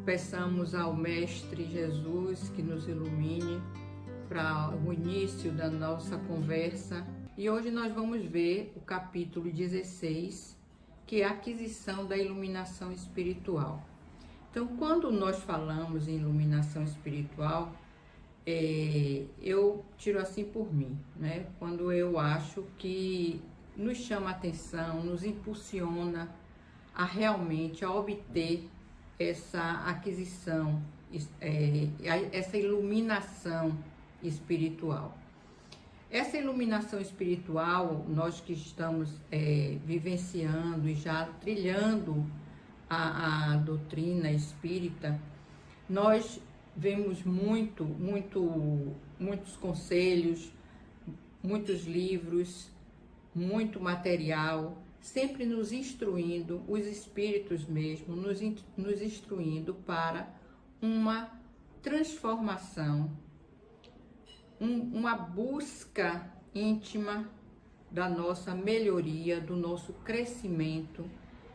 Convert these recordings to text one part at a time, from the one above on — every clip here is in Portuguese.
Peçamos ao Mestre Jesus que nos ilumine para o início da nossa conversa. E hoje nós vamos ver o capítulo 16, que é a aquisição da iluminação espiritual. Então, quando nós falamos em iluminação espiritual, eu tiro assim por mim, né? Quando eu acho que nos chama a atenção, nos impulsiona a realmente a obter essa aquisição, essa iluminação espiritual. Essa iluminação espiritual, nós que estamos vivenciando e já trilhando a doutrina espírita, nós vemos muitos conselhos, muitos livros, muito material, sempre nos instruindo, os espíritos mesmo, nos instruindo para uma transformação, uma busca íntima da nossa melhoria, do nosso crescimento.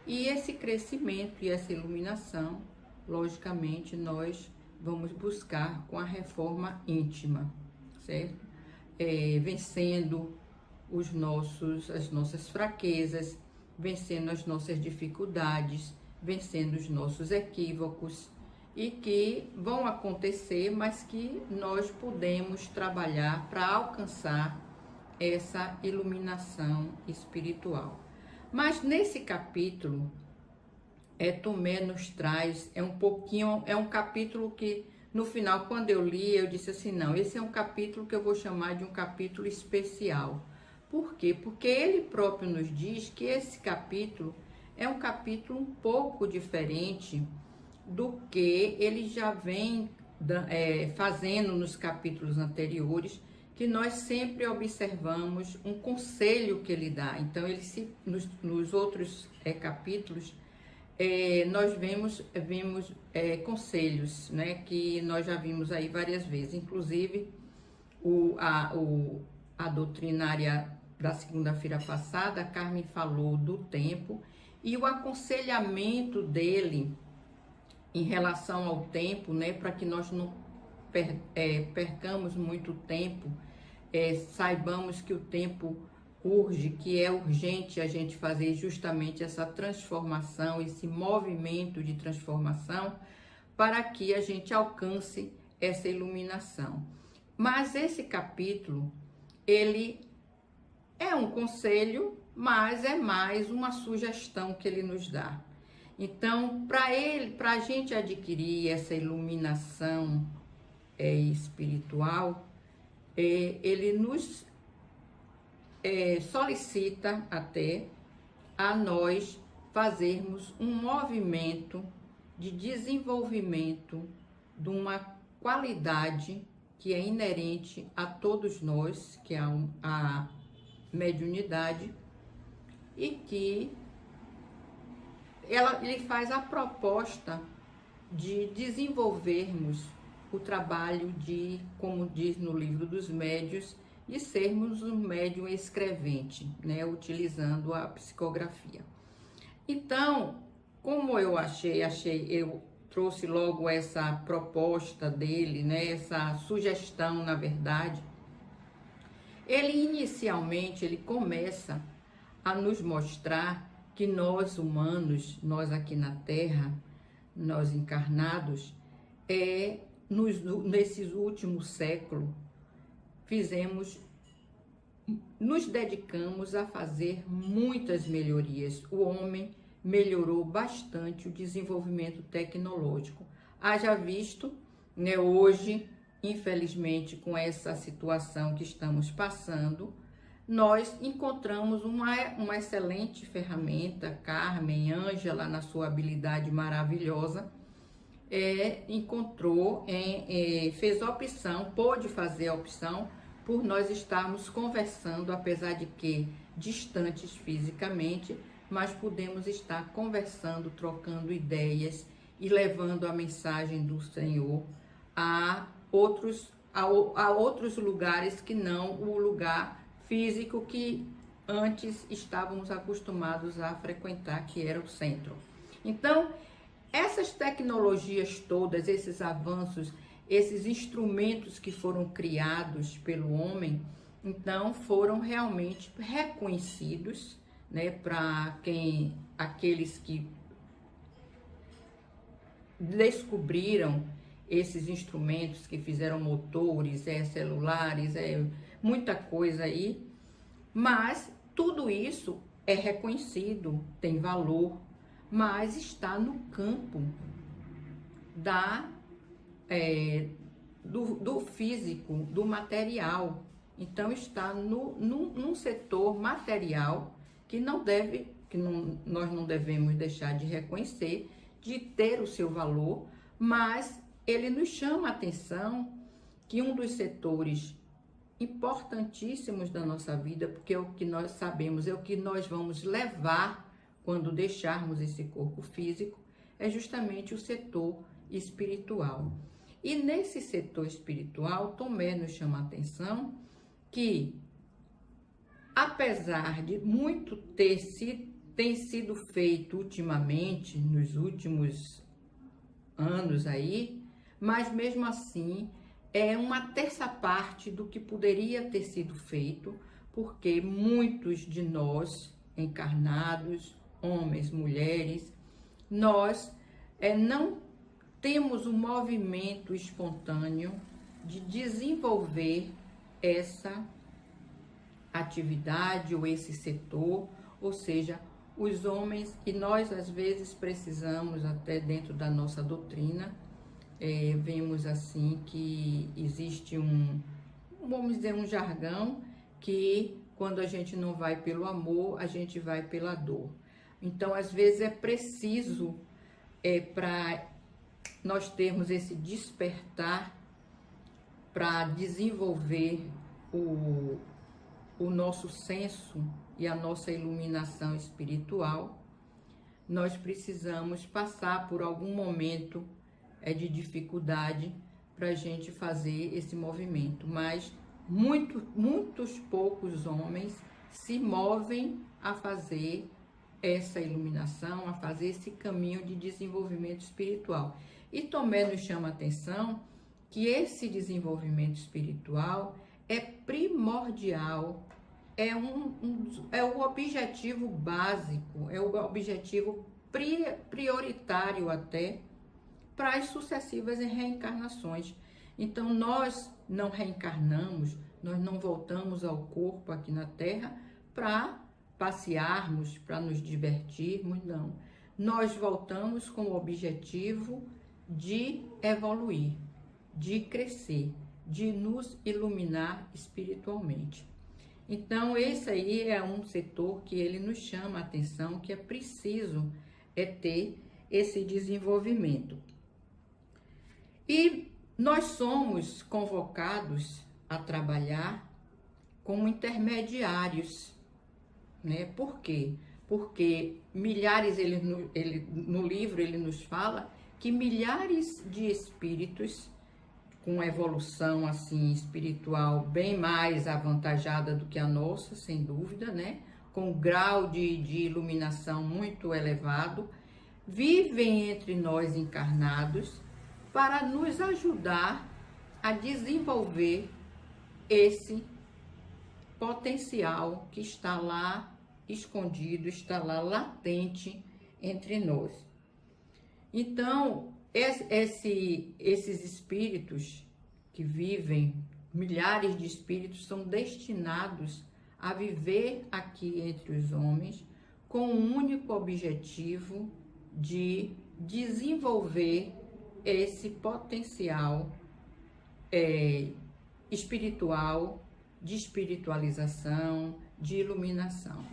E esse crescimento e essa iluminação, logicamente, nós vamos buscar com a reforma íntima, certo? Vencendo as nossas fraquezas, vencendo as nossas dificuldades, vencendo os nossos equívocos, e que vão acontecer, mas que nós podemos trabalhar para alcançar essa iluminação espiritual. Mas nesse capítulo, Tomé nos traz, é um capítulo que no final, quando eu li, eu disse assim, não, esse é um capítulo que eu vou chamar de um capítulo especial. Por quê? Porque ele próprio nos diz que esse capítulo é um capítulo um pouco diferente do que ele já vem fazendo nos capítulos anteriores, que nós sempre observamos um conselho que ele dá. Então, nos outros capítulos, nós vimos conselhos, né, que nós já vimos aí várias vezes. Inclusive, a doutrinária da segunda-feira passada, a Carmen falou do tempo e o aconselhamento dele em relação ao tempo, né, para que nós não percamos muito tempo, saibamos que o tempo urge, que é urgente a gente fazer justamente essa transformação, esse movimento de transformação, para que a gente alcance essa iluminação. Mas esse capítulo, ele é um conselho, mas é mais uma sugestão que ele nos dá. Então, para a gente adquirir essa iluminação espiritual, ele nos solicita até a nós fazermos um movimento de desenvolvimento de uma qualidade que é inerente a todos nós, que é a mediunidade, e que ele faz a proposta de desenvolvermos o trabalho de, como diz no livro dos médiuns, de sermos um médium escrevente, né, utilizando a psicografia. Então, como eu eu trouxe logo essa proposta dele, né, essa sugestão, na verdade, ele começa a nos mostrar que nós humanos, nós aqui na Terra, nós encarnados, nesses últimos séculos, nos dedicamos a fazer muitas melhorias. O homem melhorou bastante o desenvolvimento tecnológico. Haja visto, né, hoje, infelizmente, com essa situação que estamos passando, nós encontramos uma excelente ferramenta. Carmen, Ângela, na sua habilidade maravilhosa, fez a opção, pôde fazer a opção por nós estarmos conversando, apesar de que distantes fisicamente, mas podemos estar conversando, trocando ideias e levando a mensagem do Senhor a outros lugares que não o lugar físico que antes estávamos acostumados a frequentar, que era o centro. Então, essas tecnologias todas, esses avanços, esses instrumentos que foram criados pelo homem, então foram realmente reconhecidos, né, para aqueles que descobriram esses instrumentos, que fizeram motores, celulares, muita coisa aí, mas tudo isso é reconhecido, tem valor, mas está no campo do físico, do material. Então está num setor material que nós não devemos deixar de reconhecer, de ter o seu valor, mas ele nos chama a atenção que um dos setores importantíssimos da nossa vida, porque é o que nós sabemos, é o que nós vamos levar quando deixarmos esse corpo físico, é justamente o setor espiritual. E nesse setor espiritual, Tomé nos chama a atenção que, apesar de muito tem sido feito ultimamente, nos últimos anos aí, mas mesmo assim é uma terça parte do que poderia ter sido feito, porque muitos de nós, encarnados, homens, mulheres, nós não temos um movimento espontâneo de desenvolver essa atividade ou esse setor, ou seja, os homens, e nós às vezes precisamos, até dentro da nossa doutrina, vemos assim que existe vamos dizer, um jargão que quando a gente não vai pelo amor, a gente vai pela dor. Então, às vezes é preciso para nós termos esse despertar para desenvolver o nosso senso e a nossa iluminação espiritual, nós precisamos passar por algum momento de dificuldade para a gente fazer esse movimento, mas muitos poucos homens se movem a fazer essa iluminação, a fazer esse caminho de desenvolvimento espiritual. E Tomé nos chama a atenção que esse desenvolvimento espiritual é primordial, é o objetivo básico, é o objetivo prioritário até para as sucessivas reencarnações. Então, nós não reencarnamos, nós não voltamos ao corpo aqui na Terra para passearmos, para nos divertirmos, não. Nós voltamos com o objetivo de evoluir, de crescer, de nos iluminar espiritualmente. Então, esse aí é um setor que ele nos chama a atenção, que é preciso ter esse desenvolvimento. E nós somos convocados a trabalhar como intermediários, né? Por quê? Porque milhares, no livro ele nos fala que milhares de espíritos com evolução assim espiritual bem mais avantajada do que a nossa, sem dúvida, né? Com grau de iluminação muito elevado, vivem entre nós encarnados para nos ajudar a desenvolver esse potencial que está lá escondido, está lá latente entre nós. Então, esses espíritos que vivem, milhares de espíritos, são destinados a viver aqui entre os homens com o único objetivo de desenvolver esse potencial espiritual, de espiritualização, de iluminação.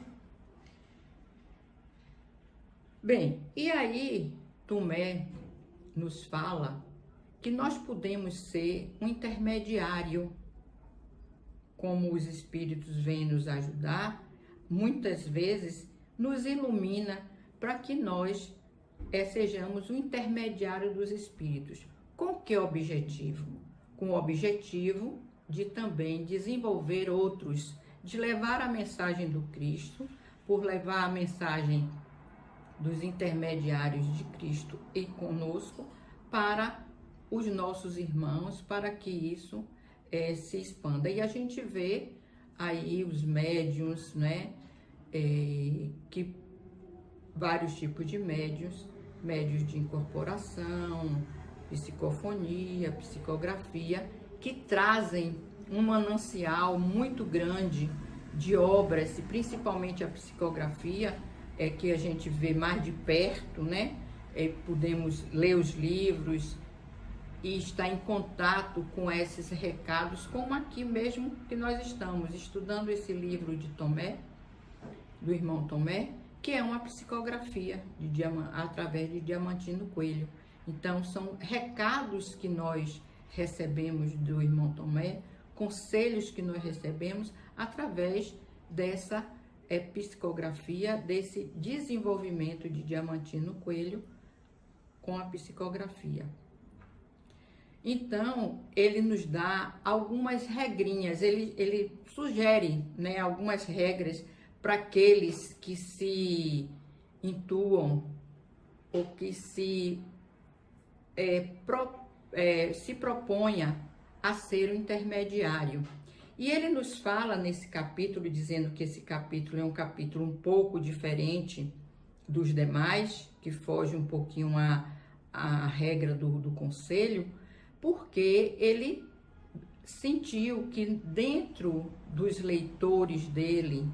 Bem, e aí Tomé nos fala que nós podemos ser um intermediário, como os espíritos vêm nos ajudar, muitas vezes nos ilumina para que nós sejamos o intermediário dos espíritos. Com que objetivo? Com o objetivo de também desenvolver outros, de levar a mensagem do Cristo, por levar a mensagem dos intermediários de Cristo e conosco para os nossos irmãos, para que isso se expanda. E a gente vê aí os médiuns, né, que vários tipos de médiuns, médios de incorporação, psicofonia, psicografia, que trazem um manancial muito grande de obras, e principalmente a psicografia, que a gente vê mais de perto, né? Podemos ler os livros e estar em contato com esses recados, como aqui mesmo que nós estamos estudando esse livro de Tomé, do irmão Tomé, que é uma psicografia através de Diamantino Coelho. Então, são recados que nós recebemos do irmão Tomé, conselhos que nós recebemos através dessa psicografia, desse desenvolvimento de Diamantino Coelho com a psicografia. Então, ele nos dá algumas regrinhas, ele sugere, né, algumas regras para aqueles que se intuam ou que se proponha a ser o intermediário. E ele nos fala nesse capítulo, dizendo que esse capítulo é um capítulo um pouco diferente dos demais, que foge um pouquinho a regra do conselho, porque ele sentiu que dentro dos leitores dele,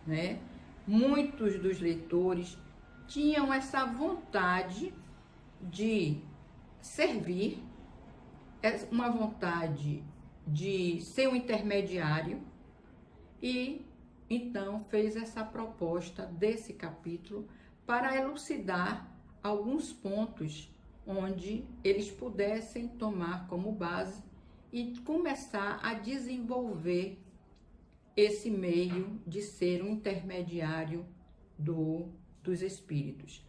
né, muitos dos leitores tinham essa vontade de servir, uma vontade de ser um intermediário, e então fez essa proposta desse capítulo para elucidar alguns pontos onde eles pudessem tomar como base e começar a desenvolver esse meio de ser um intermediário dos espíritos.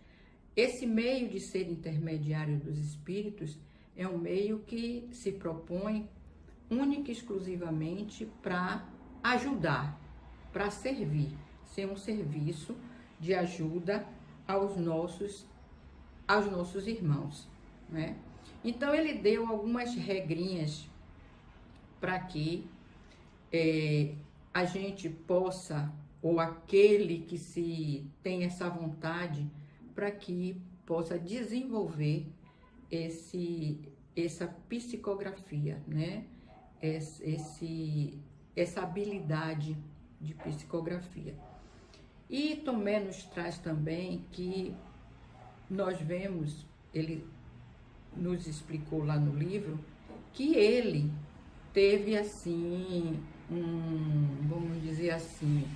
Esse meio de ser intermediário dos espíritos é um meio que se propõe única e exclusivamente para ajudar, para servir, ser um serviço de ajuda aos nossos irmãos, né? Então ele deu algumas regrinhas para que a gente possa, ou aquele que se tem essa vontade, para que possa desenvolver essa psicografia, né? Essa habilidade de psicografia. E Tomé nos traz também que nós vemos, ele nos explicou lá no livro, que ele teve assim, vamos dizer assim,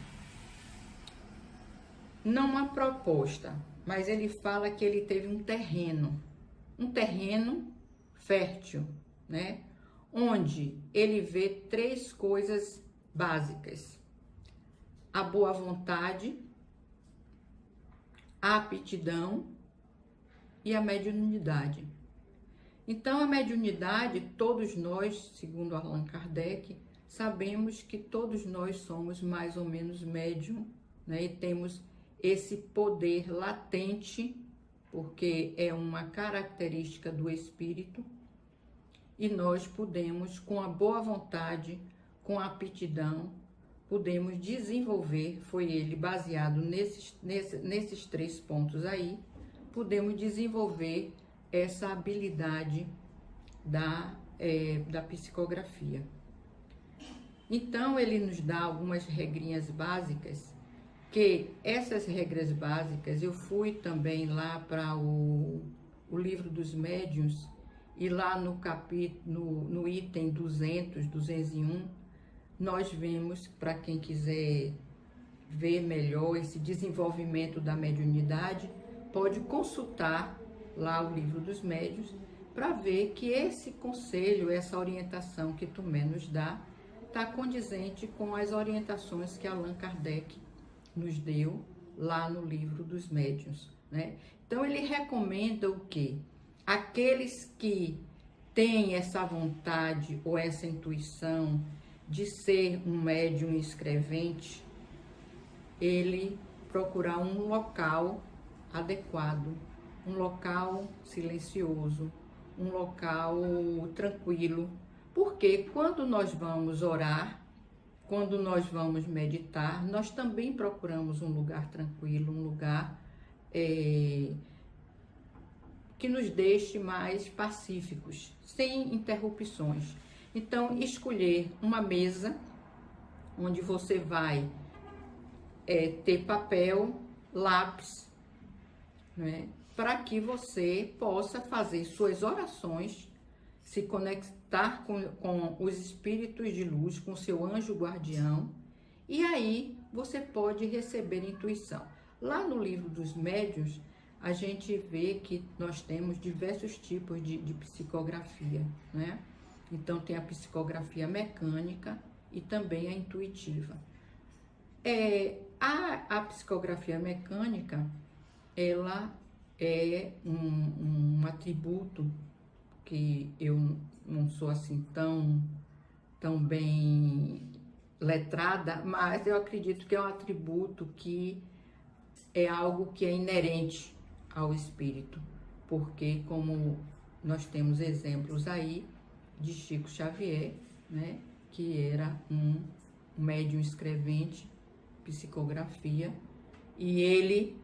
não uma proposta, mas ele fala que ele teve um terreno fértil, né? Onde ele vê 3 coisas básicas: a boa vontade, a aptidão e a mediunidade. Então, a mediunidade, todos nós, segundo Allan Kardec, sabemos que todos nós somos mais ou menos médium, né? E temos esse poder latente, porque é uma característica do espírito, e nós podemos, com a boa vontade, com a aptidão, podemos desenvolver, foi ele baseado nesses 3 pontos aí, podemos desenvolver essa habilidade da psicografia. Então, ele nos dá algumas regrinhas básicas, que essas regras básicas, eu fui também lá para o livro dos médiuns, e lá no capítulo, no item 201, nós vemos, para quem quiser ver melhor esse desenvolvimento da mediunidade, pode consultar lá o livro dos médiuns, para ver que esse conselho, essa orientação que Tomé nos dá, está condizente com as orientações que Allan Kardec nos deu lá no livro dos médiuns, né? Então, ele recomenda o quê? Aqueles que têm essa vontade ou essa intuição de ser um médium escrevente, ele procurar um local adequado, um local silencioso, um local tranquilo, porque quando nós vamos orar, quando nós vamos meditar, nós também procuramos um lugar tranquilo, um lugar que nos deixe mais pacíficos, sem interrupções. Então, escolher uma mesa onde você vai ter papel, lápis, né, para que você possa fazer suas orações, se conectar com os espíritos de luz, com seu anjo guardião, e aí você pode receber intuição. Lá no livro dos médiuns, a gente vê que nós temos diversos tipos de psicografia, né? Então tem a psicografia mecânica e também a intuitiva. A psicografia mecânica, ela é um atributo que eu não sou assim tão bem letrada, mas eu acredito que é um atributo que é algo que é inerente ao espírito, porque como nós temos exemplos aí de Chico Xavier, né, que era um médium escrevente, psicografia, e ele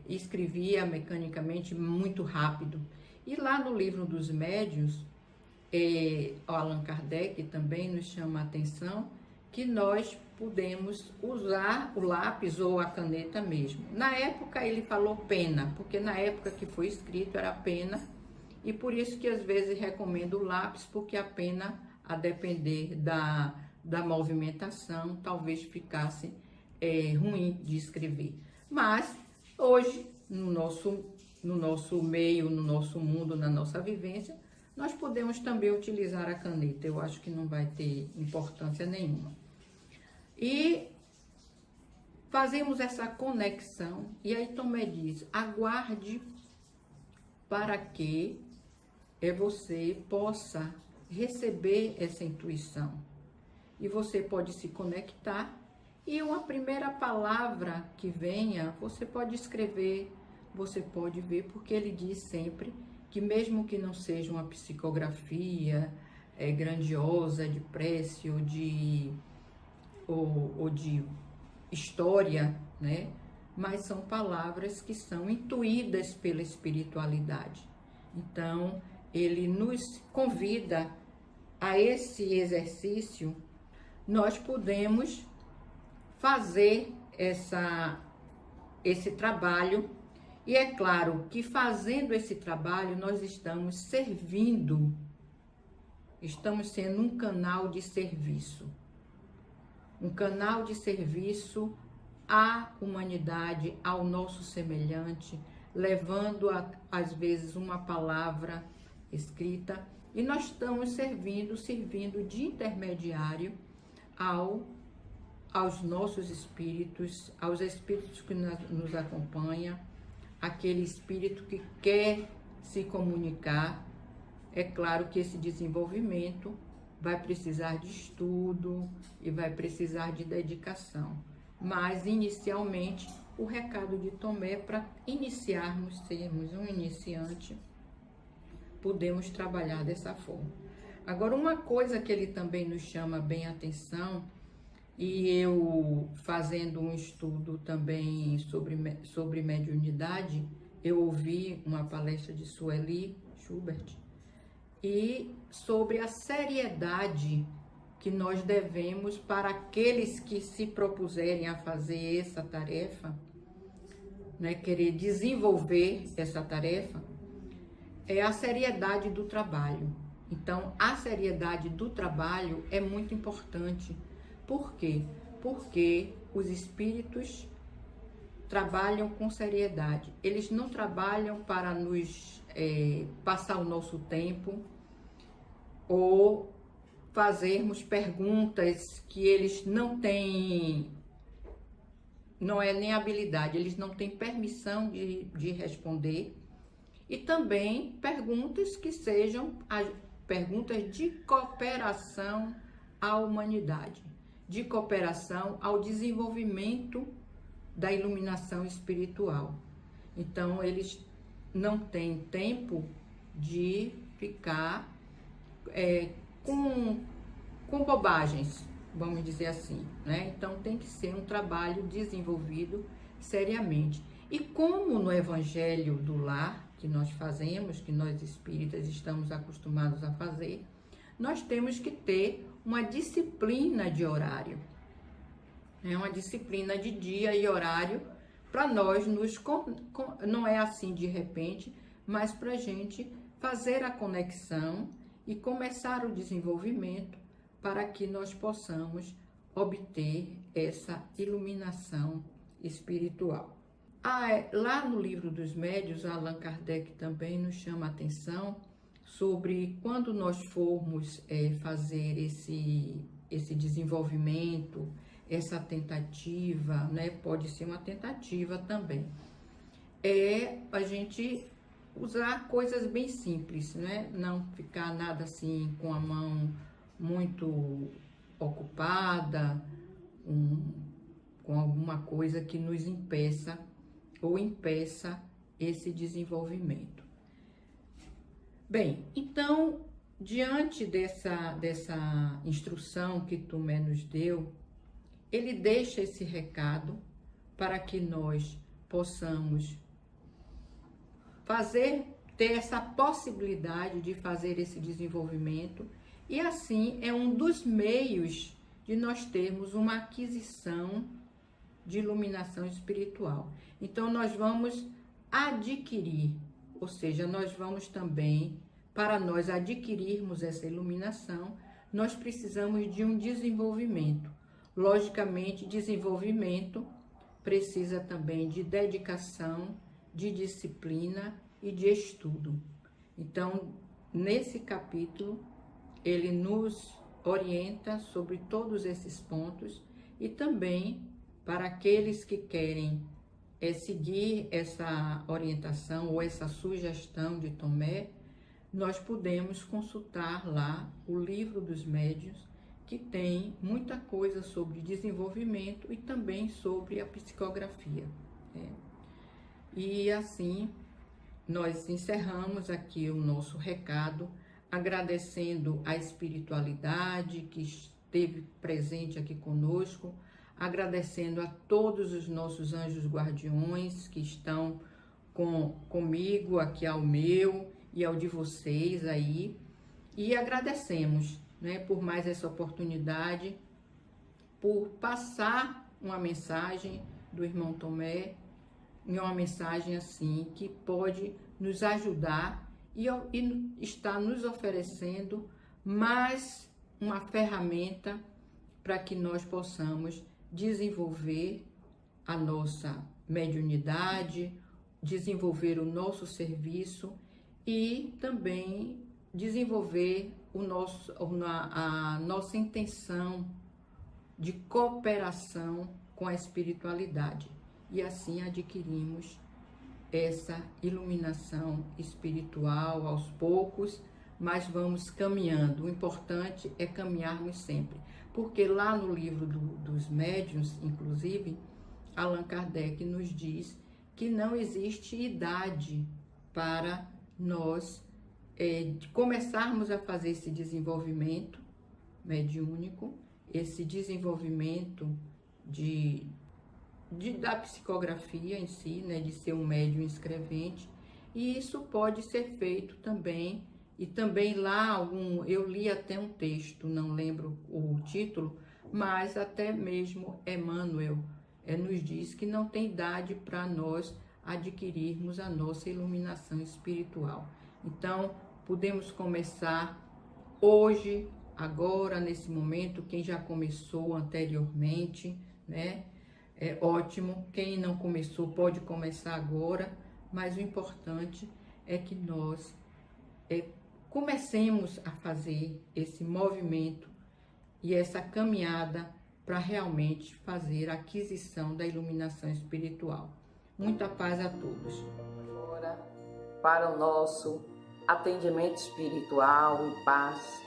escrevia mecanicamente muito rápido. E lá no livro dos médiuns, Allan Kardec também nos chama a atenção que nós podemos usar o lápis ou a caneta mesmo. Na época ele falou pena, porque na época que foi escrito era pena, e por isso que às vezes recomendo o lápis, porque a pena, a depender da movimentação, talvez ficasse ruim de escrever. Mas hoje, no nosso meio, no nosso mundo, na nossa vivência, nós podemos também utilizar a caneta. Eu acho que não vai ter importância nenhuma. E fazemos essa conexão, e aí Tomé diz, aguarde para que você possa receber essa intuição. E você pode se conectar, e uma primeira palavra que venha, você pode escrever, você pode ver, porque ele diz sempre que mesmo que não seja uma psicografia grandiosa, de prece ou de história, né? Mas são palavras que são intuídas pela espiritualidade. Então, ele nos convida a esse exercício. Nós podemos fazer esse trabalho, e é claro que fazendo esse trabalho nós estamos sendo um canal de serviço. Um canal de serviço à humanidade, ao nosso semelhante, levando às vezes uma palavra escrita, e nós estamos servindo de intermediário aos nossos espíritos, aos espíritos que nos acompanham, aquele espírito que quer se comunicar. É claro que esse desenvolvimento vai precisar de estudo e vai precisar de dedicação, mas inicialmente o recado de Tomé, para iniciarmos, sermos um iniciante, podemos trabalhar dessa forma. Agora, uma coisa que ele também nos chama bem a atenção, e eu fazendo um estudo também sobre mediunidade, eu ouvi uma palestra de Sueli Schubert, e sobre a seriedade que nós devemos para aqueles que se propuserem a fazer essa tarefa, né, querer desenvolver essa tarefa, é a seriedade do trabalho. Então, a seriedade do trabalho é muito importante. Por quê? Porque os espíritos trabalham com seriedade. Eles não trabalham para nos passar o nosso tempo ou fazermos perguntas que eles não têm, não é nem habilidade, eles não têm permissão de responder, e também perguntas que sejam perguntas de cooperação à humanidade, de cooperação ao desenvolvimento da iluminação espiritual. Então, eles não têm tempo de ficar com bobagens, vamos dizer assim, né? Então, tem que ser um trabalho desenvolvido seriamente. E como no Evangelho do Lar, que nós fazemos, que nós espíritas estamos acostumados a fazer, nós temos que ter uma disciplina de horário, né? Uma disciplina de dia e horário para nós não é assim de repente, mas para a gente fazer a conexão e começar o desenvolvimento para que nós possamos obter essa iluminação espiritual. Lá no Livro dos Médiuns, Allan Kardec também nos chama a atenção sobre quando nós formos fazer esse desenvolvimento, essa tentativa, né? Pode ser uma tentativa também. A gente usar coisas bem simples, né? Não ficar nada assim com a mão muito ocupada, com alguma coisa que nos impeça esse desenvolvimento. Bem, então, diante dessa instrução que Tomé nos deu, ele deixa esse recado para que nós possamos ter essa possibilidade de fazer esse desenvolvimento, e assim é um dos meios de nós termos uma aquisição de iluminação espiritual. Então, nós vamos adquirir, ou seja, nós vamos também, para nós adquirirmos essa iluminação, nós precisamos de um desenvolvimento. Logicamente, desenvolvimento precisa também de dedicação, de disciplina e de estudo. Então, nesse capítulo, ele nos orienta sobre todos esses pontos, e também para aqueles que querem seguir essa orientação ou essa sugestão de Tomé, nós podemos consultar lá o Livro dos Médiuns, que tem muita coisa sobre desenvolvimento e também sobre a psicografia. E assim, nós encerramos aqui o nosso recado, agradecendo a espiritualidade que esteve presente aqui conosco, agradecendo a todos os nossos anjos guardiões que estão comigo, aqui ao meu e ao de vocês aí, e agradecemos, né, por mais essa oportunidade, por passar uma mensagem do irmão Tomé, uma mensagem assim que pode nos ajudar e está nos oferecendo mais uma ferramenta para que nós possamos desenvolver a nossa mediunidade, desenvolver o nosso serviço e também desenvolver a nossa intenção de cooperação com a espiritualidade. E assim adquirimos essa iluminação espiritual aos poucos, mas vamos caminhando. O importante é caminharmos sempre, porque lá no Livro dos Médiuns, inclusive, Allan Kardec nos diz que não existe idade para nós começarmos a fazer esse desenvolvimento mediúnico, esse desenvolvimento da psicografia em si, né, de ser um médium escrevente, e isso pode ser feito também, e também lá eu li até um texto, não lembro o título, mas até mesmo Emmanuel nos diz que não tem idade para nós adquirirmos a nossa iluminação espiritual. Então, podemos começar hoje, agora, nesse momento. Quem já começou anteriormente, né? É ótimo. Quem não começou pode começar agora, mas o importante é que nós comecemos a fazer esse movimento e essa caminhada para realmente fazer a aquisição da iluminação espiritual. Muita paz a todos. Agora, para o nosso atendimento espiritual e paz,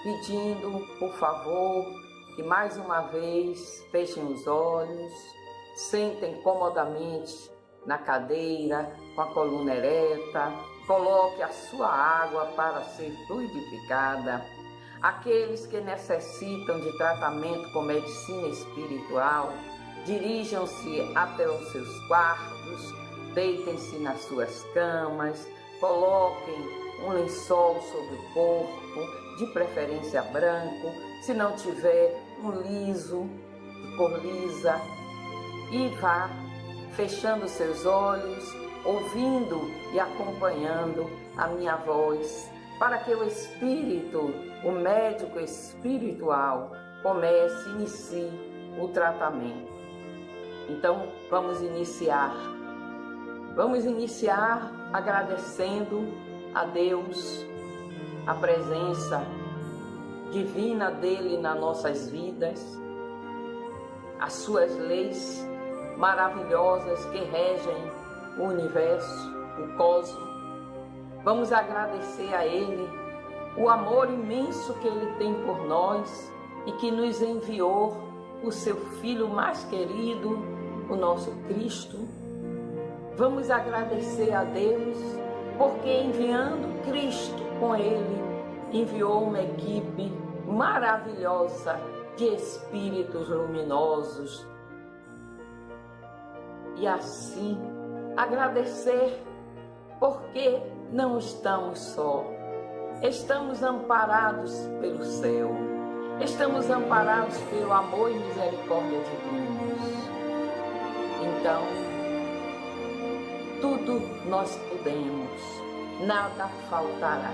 pedindo, por favor, que mais uma vez fechem os olhos sentem comodamente na cadeira, com a coluna ereta. Coloque a sua água para ser fluidificada. Aqueles que necessitam de tratamento com medicina espiritual, dirijam-se até os seus quartos, deitem-se nas suas camas, coloquem um lençol sobre o corpo, de preferência branco, se não tiver um liso, de cor lisa, e vá fechando seus olhos, ouvindo e acompanhando a minha voz, para que o Espírito, o médico espiritual, inicie o tratamento. Então, vamos iniciar. Vamos iniciar agradecendo a Deus, a presença divina dele nas nossas vidas, as suas leis maravilhosas que regem o universo, o cosmos. Vamos agradecer a Ele o amor imenso que Ele tem por nós e que nos enviou o seu Filho mais querido, o nosso Cristo. Vamos agradecer a Deus porque, enviando Cristo com Ele, enviou uma equipe maravilhosa de espíritos luminosos. E assim, agradecer porque não estamos só. Estamos amparados pelo céu. Estamos amparados pelo amor e misericórdia divinos. Então, tudo nós podemos, nada faltará,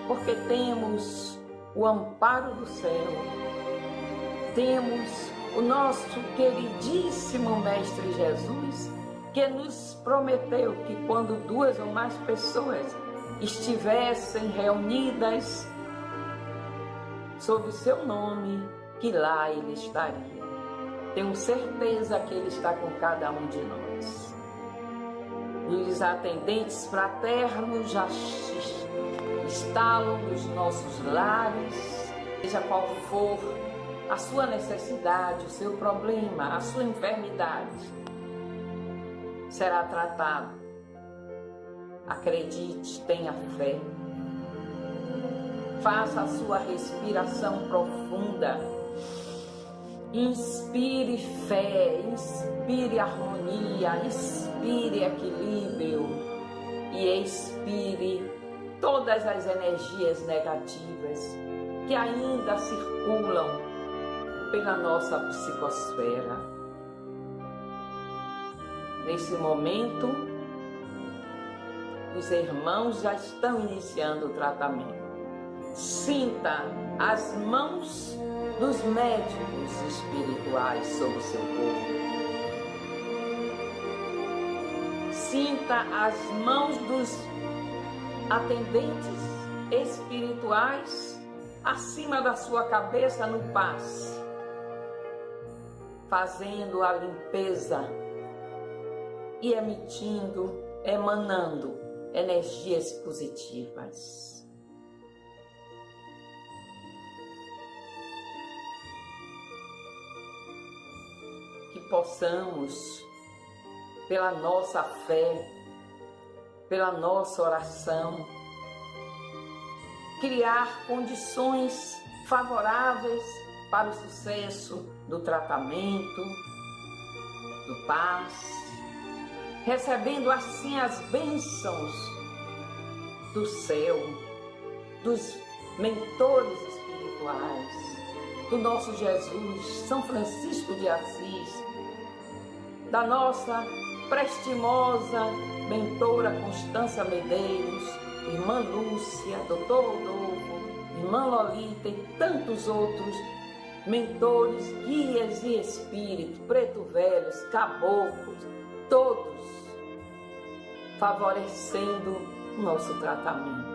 porque temos o amparo do céu, temos o nosso queridíssimo Mestre Jesus, que nos prometeu que quando 2 ou mais pessoas estivessem reunidas sob o seu nome, que lá Ele estaria. Tenho certeza que Ele está com cada um de nós. E os atendentes fraternos já instalam nos nossos lares, seja qual for a sua necessidade, o seu problema, a sua enfermidade, será tratado. Acredite, tenha fé. Faça a sua respiração profunda. Inspire fé, inspire harmonia, inspire equilíbrio e expire todas as energias negativas que ainda circulam pela nossa psicosfera. Nesse momento, os irmãos já estão iniciando o tratamento. Sinta as mãos dos médicos espirituais sobre o seu corpo. Sinta as mãos dos atendentes espirituais acima da sua cabeça no passe, fazendo a limpeza e emanando energias positivas. Que possamos, pela nossa fé, pela nossa oração, criar condições favoráveis para o sucesso do tratamento, do passe, recebendo assim as bênçãos do céu, dos mentores espirituais, do nosso Jesus, São Francisco de Assis, da nossa prestimosa mentora Constância Medeiros, Irmã Lúcia, Doutor Rodolfo, Irmã Lolita e tantos outros mentores, guias e espíritos, preto velhos, caboclos, todos favorecendo o nosso tratamento.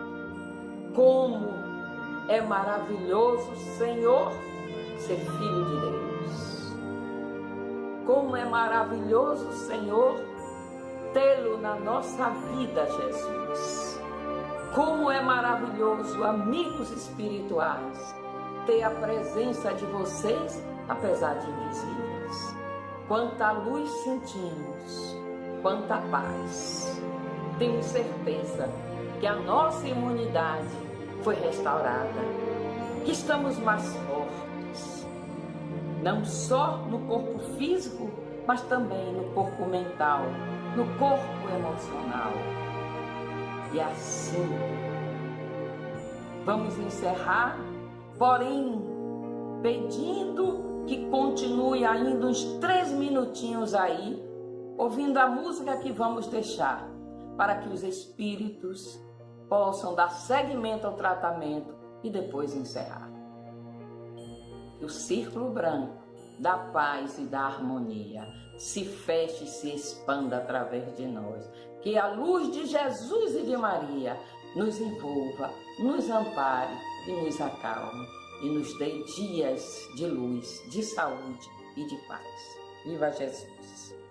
Como é maravilhoso, Senhor, ser filho de Deus. Como é maravilhoso, Senhor, tê-lo na nossa vida, Jesus. Como é maravilhoso, amigos espirituais, ter a presença de vocês, apesar de invisíveis. quanta luz sentimos, quanta paz. Temos certeza que a nossa imunidade foi restaurada, que estamos mais fortes, não só no corpo físico, mas também no corpo mental, no corpo emocional. E assim, vamos encerrar, porém, pedindo que continue ainda uns 3 minutinhos aí, ouvindo a música que vamos deixar, para que os espíritos possam dar seguimento ao tratamento e depois encerrar. Que o círculo branco da paz e da harmonia se feche e se expanda através de nós. Que a luz de Jesus e de Maria nos envolva, nos ampare e nos acalme e nos dê dias de luz, de saúde e de paz. Viva Jesus!